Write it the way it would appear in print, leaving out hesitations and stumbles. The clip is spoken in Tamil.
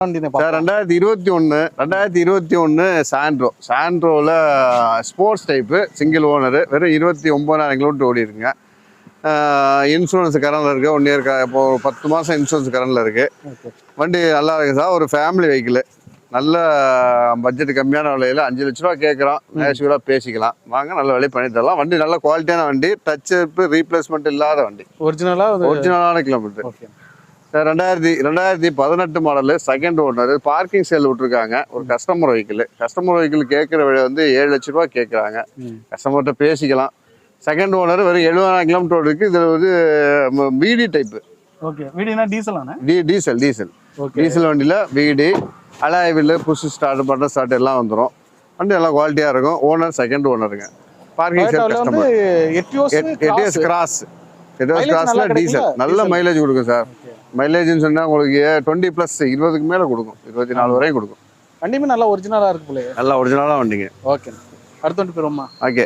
சார் 2021 சாண்ட்ரோவில் ஸ்போர்ட்ஸ் டைப்பு சிங்கிள் ஓனரு வெறும் 29,000 கிலோமீட்டர் ஓடி இருக்குங்க. இன்சூரன்ஸ் கரண்டில் இருக்குது. 1 இயர் இப்போ 10 மாதம் இன்சூரன்ஸ் கரண்டில் இருக்குது. வண்டி நல்லா இருக்குது சார். ஒரு ஃபேமிலி வெஹிக்கிள். நல்ல பட்ஜெட் கம்மியான விலையில் 5 லட்ச ரூபா கேட்குறோம். நேச்சுரலாக பேசிக்கலாம் வாங்க. நல்ல விலை பண்ணி தரலாம். வண்டி நல்ல குவாலிட்டியான வண்டி. டச் அப்பு ரீப்ளேஸ்மெண்ட் இல்லாத வண்டி. ஒரிஜினலான kilometre. 2018 model second owner. Parking sale விட்டுருக்காங்க. ஒரு கஸ்டமர் வெஹிக்கிள் கேட்குற விலை வந்து 7 லட்ச ரூபா கேட்குறாங்க. கஸ்டமர்கிட்ட பேசிக்கலாம். செகண்ட் ஓனர் வெறும் 70,000 கிலோமீட்டர் இருக்கு. இதில் வந்து பிடி டைப்பு. டீசல் வண்டியில் பிடி alloy wheel push start button start எல்லாம் வந்துடும். வண்டி நல்லா குவாலிட்டியாக இருக்கும். ஓனர் செகண்ட் ஓனருங்க. Parking sale customer. எட்டிஎஸ் கிராஸ்ல டீசல் நல்ல மைலேஜ் கொடுக்கும் சார். மைலேஜ்னு சொன்னா உங்களுக்கு 20+ 20க்கு மேல கொடுக்கும். 24 வரையும் கொடுக்கும். வண்டியுமே நல்லா ஒரிஜினலா இருக்கு போல. நல்லா ஒரிஜினலா வண்டிங்க. ஓகே, அடுத்த வண்டி போறோமா? ஓகே.